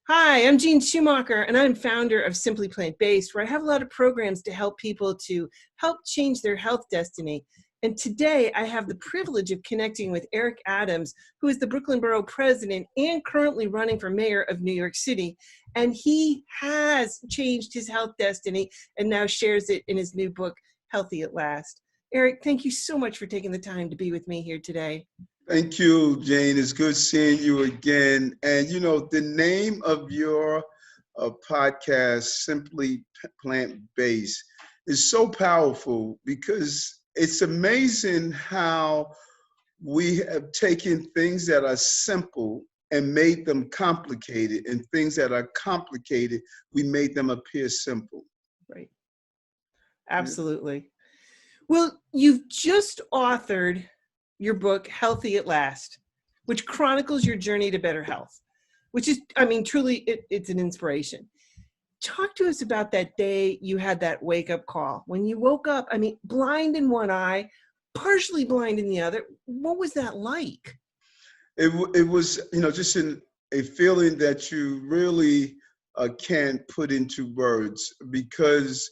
Hi, I'm Jean Schumacher, and I'm founder of Simply Plant-Based, where I have a lot of programs to help people to help change their health destiny. And today I have the privilege of connecting with Eric Adams, who is the Brooklyn Borough President and currently running for mayor of New York City. And he has changed his health destiny and now shares it in his new book, Healthy at Last. Eric, thank you so much for taking the time to be with me here today. Thank you, Jane. It's good seeing you again. And the name of your podcast, Simply Plant Based, is so powerful because it's amazing how we have taken things that are simple and made them complicated, and things that are complicated, we made them appear simple. Right. Absolutely. Well, you've just authored your book, Healthy at Last, which chronicles your journey to better health, which is, truly, it's an inspiration. Talk to us about that day you had that wake-up call. When you woke up, blind in one eye, partially blind in the other. What was that like? It was, just a feeling that you really can't put into words, because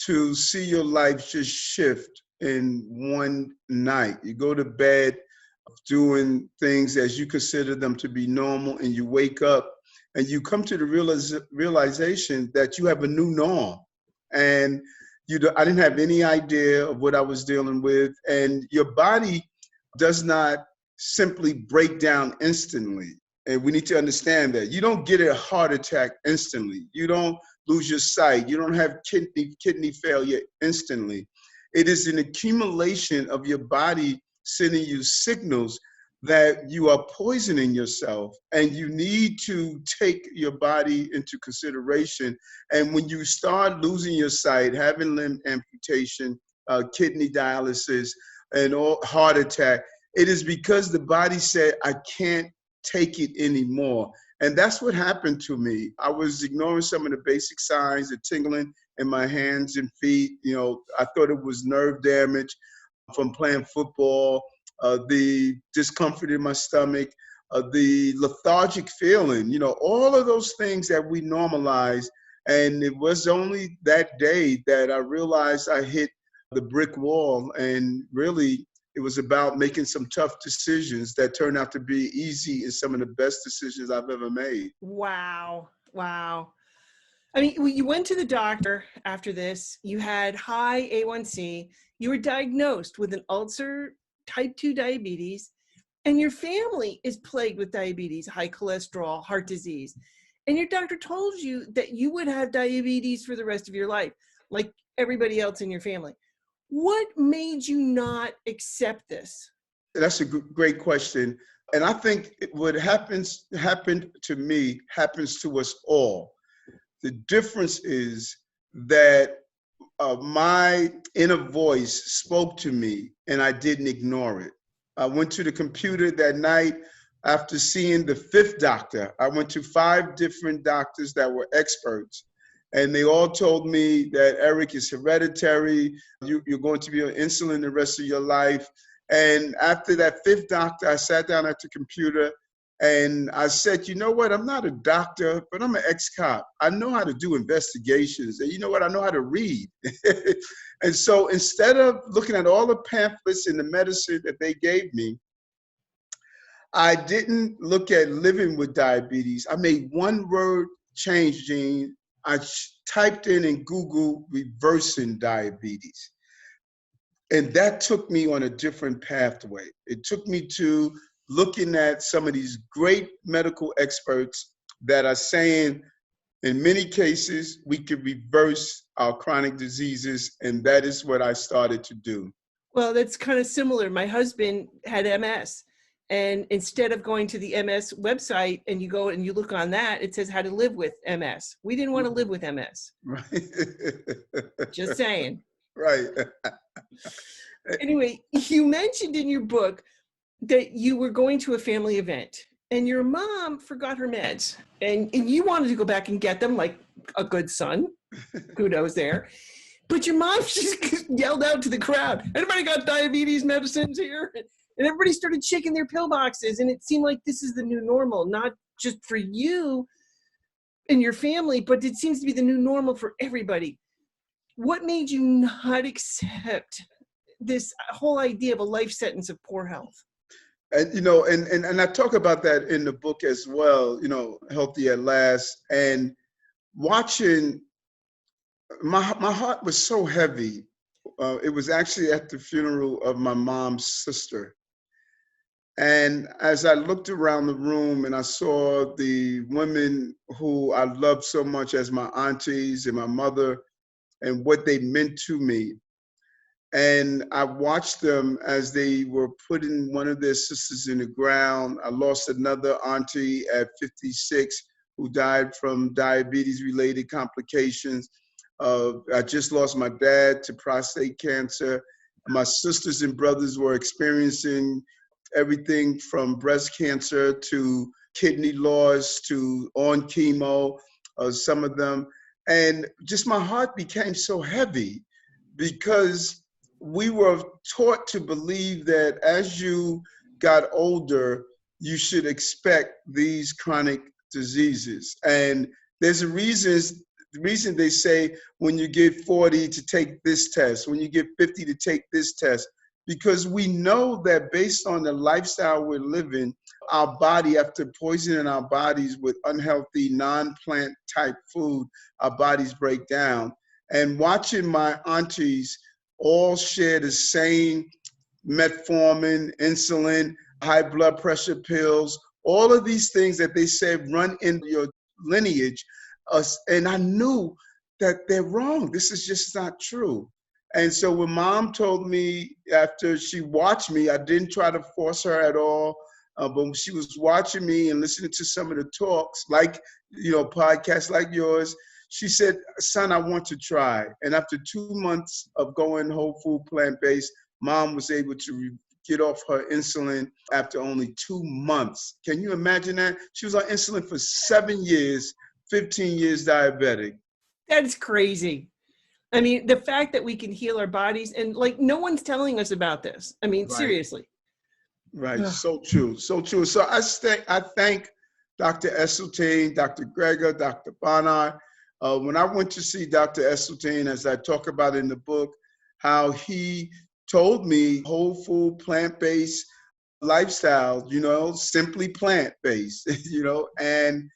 to see your life just shift in one night. You go to bed doing things as you consider them to be normal, and you wake up and you come to the realization that you have a new norm. And I didn't have any idea of what I was dealing with. And your body does not simply break down instantly. And we need to understand that. You don't get a heart attack instantly. You don't lose your sight. You don't have kidney failure instantly. It is an accumulation of your body sending you signals that you are poisoning yourself, and you need to take your body into consideration. And when you start losing your sight, having limb amputation, kidney dialysis, and heart attack, it is because the body said, I can't take it anymore. And that's what happened to me. I was ignoring some of the basic signs, the tingling in my hands and feet. I thought it was nerve damage from playing football, the discomfort in my stomach, the lethargic feeling, all of those things that we normalize. And it was only that day that I realized I hit the brick wall, and really it was about making some tough decisions that turned out to be easy and some of the best decisions I've ever made. Wow. You went to the doctor after this. You had high A1C. You were diagnosed with an ulcer, type 2 diabetes, and your family is plagued with diabetes, high cholesterol, heart disease. And your doctor told you that you would have diabetes for the rest of your life, like everybody else in your family. What made you not accept this? That's a great question. And I think what happened to me happens to us all. The difference is that my inner voice spoke to me and I didn't ignore it. I went to the computer that night after seeing the fifth doctor. I went to 5 different doctors that were experts. And they all told me that, Eric, is hereditary. You're going to be on insulin the rest of your life. And after that 5th doctor, I sat down at the computer and I said, you know what? I'm not a doctor, but I'm an ex-cop. I know how to do investigations. And you know what? I know how to read. And so instead of looking at all the pamphlets and the medicine that they gave me, I didn't look at living with diabetes. I made one word change, Gene. I typed in Google reversing diabetes. And that took me on a different pathway. It took me to looking at some of these great medical experts that are saying, in many cases, we could reverse our chronic diseases. And that is what I started to do. Well, that's kind of similar. My husband had MS. And instead of going to the MS website and you go and you look on that, it says how to live with MS. We didn't want to live with MS. Right. Just saying. Right. Anyway, you mentioned in your book that you were going to a family event and your mom forgot her meds and you wanted to go back and get them like a good son. Kudos there. But your mom just yelled out to the crowd, anybody got diabetes medicines here? And everybody started shaking their pill boxes. And it seemed like this is the new normal, not just for you, in your family, but it seems to be the new normal for everybody. What made you not accept this whole idea of a life sentence of poor health? And and I talk about that in the book as well, Healthy at Last. And watching, my heart was so heavy. It was actually at the funeral of my mom's sister. And as I looked around the room and I saw the women who I loved so much as my aunties and my mother and what they meant to me, and I watched them as they were putting one of their sisters in the ground. I lost another auntie at 56 who died from diabetes-related complications. I just lost my dad to prostate cancer. My sisters and brothers were experiencing everything from breast cancer to kidney loss to on chemo, some of them. And just my heart became so heavy because we were taught to believe that as you got older, you should expect these chronic diseases. And there's a reason they say when you get 40 to take this test, when you get 50 to take this test, because we know that based on the lifestyle we're living, our body, after poisoning our bodies with unhealthy non-plant type food, our bodies break down. And watching my aunties all share the same metformin, insulin, high blood pressure pills, all of these things that they say run in your lineage. And I knew that they're wrong. This is just not true. And so when Mom told me, after she watched me, I didn't try to force her at all, but when she was watching me and listening to some of the talks, like, podcasts like yours, she said, son, I want to try. And after 2 months of going whole food plant-based, Mom was able to get off her insulin after only 2 months. Can you imagine that? She was on insulin for 7 years, 15 years diabetic. That's crazy. I mean, the fact that we can heal our bodies and no one's telling us about this. I mean, Right. Seriously. Right, so true, so true. So I thank Dr. Esseltine, Dr. Greger, Dr. Barnard. When I went to see Dr. Esseltine, as I talk about in the book, how he told me whole food, plant-based lifestyle, simply plant-based, and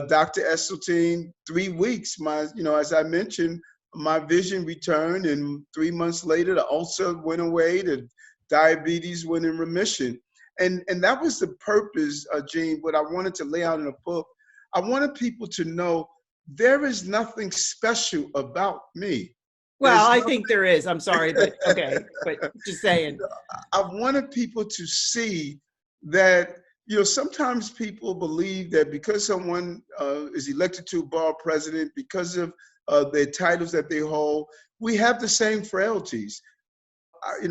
Dr. Esseltine, 3 weeks, as I mentioned, my vision returned, and 3 months later, the ulcer went away, the diabetes went in remission. And that was the purpose, Gene, what I wanted to lay out in the book. I wanted people to know there is nothing special about me. Well, I think there is. I'm sorry, but okay, but just saying. I wanted people to see that, sometimes people believe that because someone is elected to Borough President, because of their titles that they hold, we have the same frailties.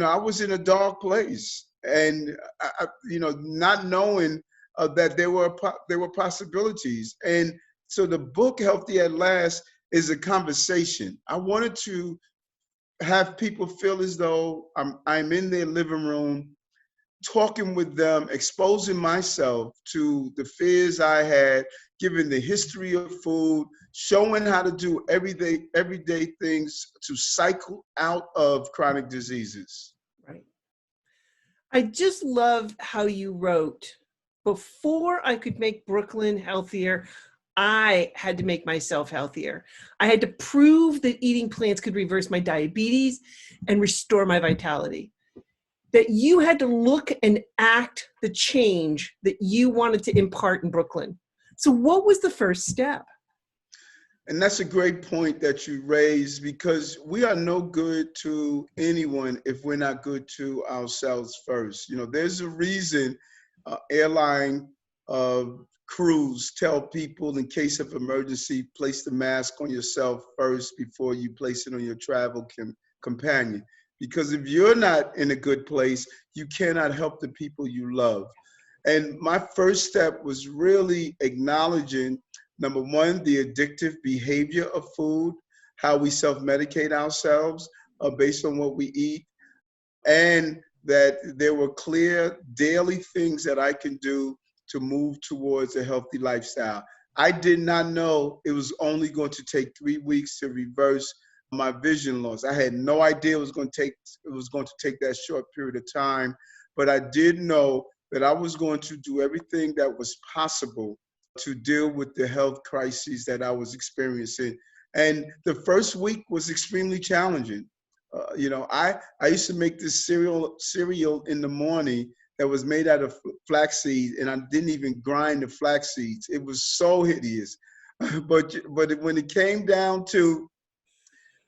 I was in a dark place, and not knowing that there were possibilities. And so the book Healthy at Last is a conversation. I wanted to have people feel as though I'm in their living room, talking with them, exposing myself to the fears I had, giving the history of food, showing how to do everyday things to cycle out of chronic diseases. Right. I just love how you wrote, before I could make Brooklyn healthier, I had to make myself healthier. I had to prove that eating plants could reverse my diabetes and restore my vitality. That you had to look and act the change that you wanted to impart in Brooklyn. So what was the first step? And that's a great point that you raised, because we are no good to anyone if we're not good to ourselves first. There's a reason airline crews tell people, in case of emergency, place the mask on yourself first before you place it on your travel companion. Because if you're not in a good place, you cannot help the people you love. And my first step was really acknowledging, number one, the addictive behavior of food, how we self-medicate ourselves based on what we eat, and that there were clear daily things that I can do to move towards a healthy lifestyle. I did not know it was only going to take 3 weeks to reverse my vision loss. I had no idea it was going to take that short period of time, but I did know that I was going to do everything that was possible to deal with the health crises that I was experiencing. And the first week was extremely challenging. I used to make this cereal in the morning that was made out of flaxseed, and I didn't even grind the flax seeds. It was so hideous. but when it came down to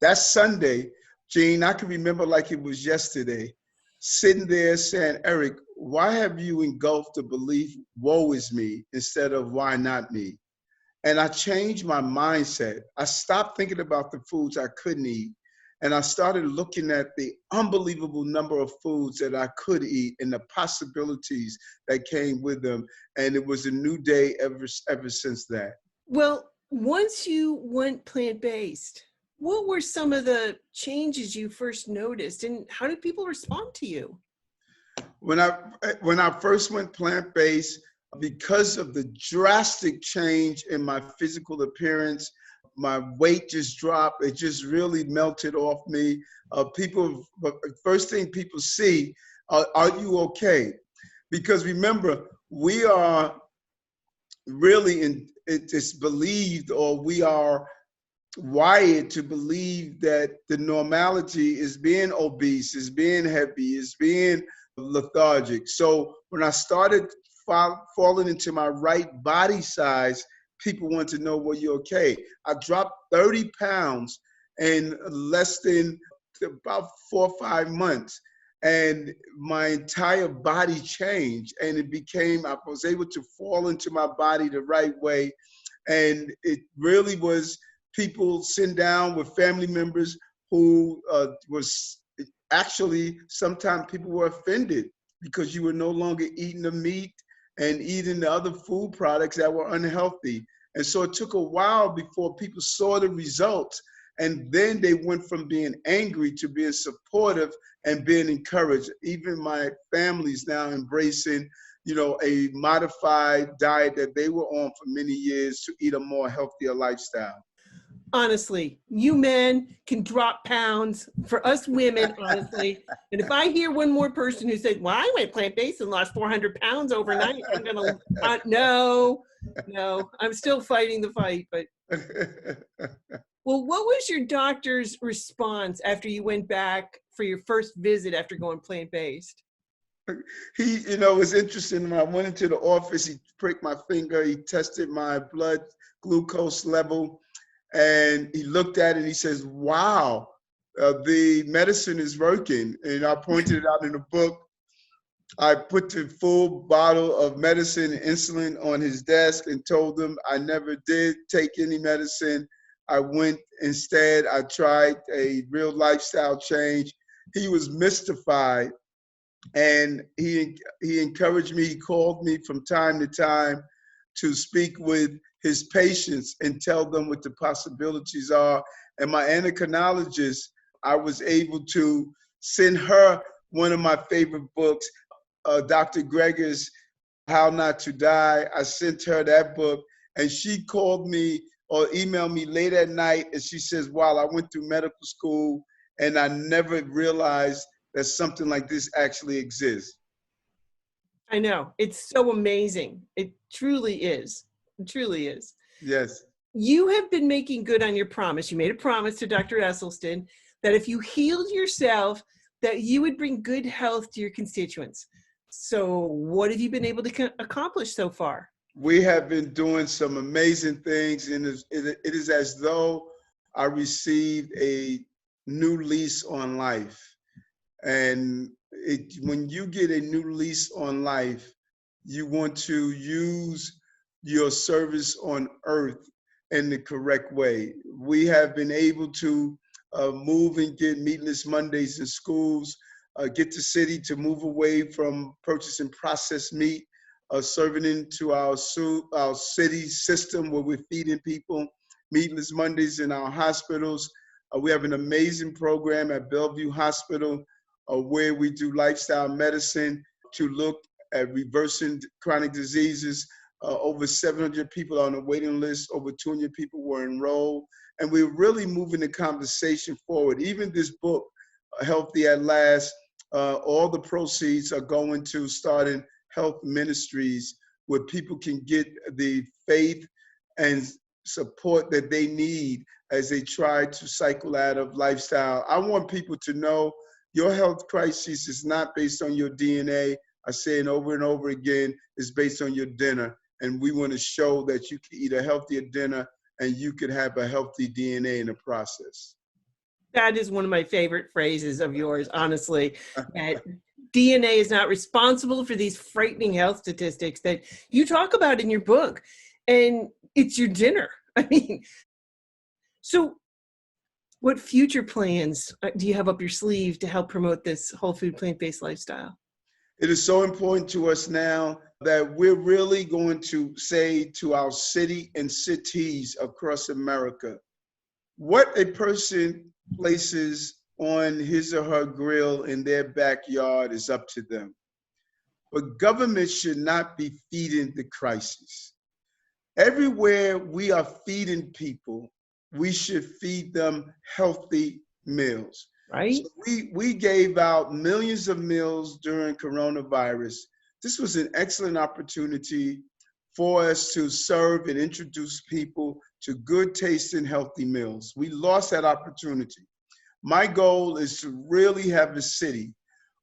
that Sunday, Gene, I can remember like it was yesterday, sitting there saying, Eric, why have you engulfed the belief, woe is me, instead of why not me? And I changed my mindset. I stopped thinking about the foods I couldn't eat. And I started looking at the unbelievable number of foods that I could eat and the possibilities that came with them. And it was a new day ever since that. Well, once you went plant-based, what were some of the changes you first noticed, and how did people respond to you? When I first went plant-based, because of the drastic change in my physical appearance, my weight just dropped. It just really melted off me. First thing people see, are you okay? Because remember, we are really it's believed, or we are wired to believe that the normality is being obese, is being heavy, is being lethargic. So when I started falling into my right body size, people want to know, were you okay? I dropped 30 pounds in less than about 4 or 5 months. And my entire body changed, and I was able to fall into my body the right way. And it really was people sitting down with family members who was actually, sometimes people were offended because you were no longer eating the meat and eating the other food products that were unhealthy. And so it took a while before people saw the results. And then they went from being angry to being supportive and being encouraged. Even my family's now embracing, a modified diet that they were on for many years to eat a more healthier lifestyle. Honestly, you men can drop pounds. For us women, honestly, and if I hear one more person who said, well, I went plant-based and lost 400 pounds overnight, I'm gonna, no, I'm still fighting the fight. But well, what was your doctor's response after you went back for your first visit after going plant-based? He, it was interesting. When I went into the office, he pricked my finger, he tested my blood glucose level, and he looked at it and he says, wow, the medicine is working. And I pointed it out in the book. I put the full bottle of medicine, insulin, on his desk and told him I never did take any medicine. I went instead, I tried a real lifestyle change. He was mystified, and he encouraged me. He called me from time to time to speak with his patients and tell them what the possibilities are. And my endocrinologist, I was able to send her one of my favorite books, Dr. Greger's How Not to Die. I sent her that book, and she called me or emailed me late at night, and she says, wow, I went through medical school and I never realized that something like this actually exists. I know. It's so amazing. It truly is. It truly is. Yes. You have been making good on your promise. You made a promise to Dr. Esselstyn that if you healed yourself, that you would bring good health to your constituents. So what have you been able to accomplish so far? We have been doing some amazing things, and it is as though I received a new lease on life. And when you get a new lease on life, you want to use your service on earth in the correct way. We have been able to move and get Meatless Mondays in schools, get the city to move away from purchasing processed meat, serving into our city system where we're feeding people Meatless Mondays in our hospitals. We have an amazing program at Bellevue Hospital where we do lifestyle medicine to look at reversing chronic diseases. Over 700 people on the waiting list. Over 200 people were enrolled. And we're really moving the conversation forward. Even this book, Healthy at Last, all the proceeds are going to starting health ministries where people can get the faith and support that they need as they try to cycle out of lifestyle. I want people to know your health crisis is not based on your DNA. I say it over and over again, it's based on your dinner. And we want to show that you can eat a healthier dinner and you could have a healthy DNA in the process. That is one of my favorite phrases of yours, honestly, that DNA is not responsible for these frightening health statistics that you talk about in your book. And it's your dinner. I mean, so what future plans do you have up your sleeve to help promote this whole food, plant-based lifestyle? It is so important to us now that we're really going to say to our city and cities across America, what a person places on his or her grill in their backyard is up to them. But government should not be feeding the crisis. Everywhere we are feeding people, we should feed them healthy meals. Right. So we gave out millions of meals during coronavirus. This was an excellent opportunity for us to serve and introduce people to good tasting healthy meals. We lost that opportunity. My goal is to really have a city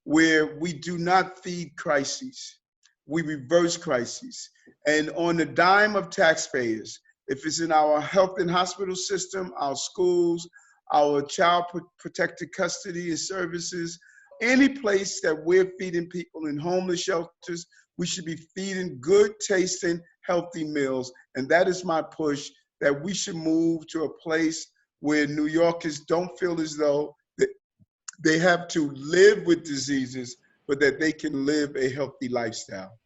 where we do not feed crises, we reverse crises. And on the dime of taxpayers, if it's in our health and hospital system, our schools, our child protected custody and services, any place that we're feeding people in homeless shelters, we should be feeding good tasting, healthy meals. And that is my push, that we should move to a place where New Yorkers don't feel as though they have to live with diseases, but that they can live a healthy lifestyle.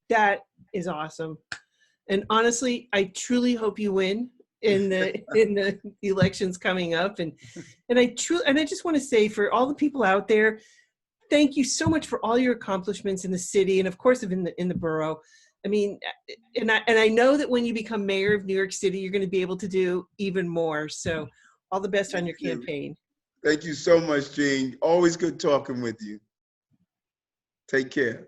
That is awesome. And honestly, I truly hope you win in the elections coming up. And I just want to say, for all the people out there, thank you so much for all your accomplishments in the city and of course in the borough. I mean, and I know that when you become mayor of New York City, you're going to be able to do even more. So all the best on your campaign. Thank you so much, Jean. Always good talking with you. Take care.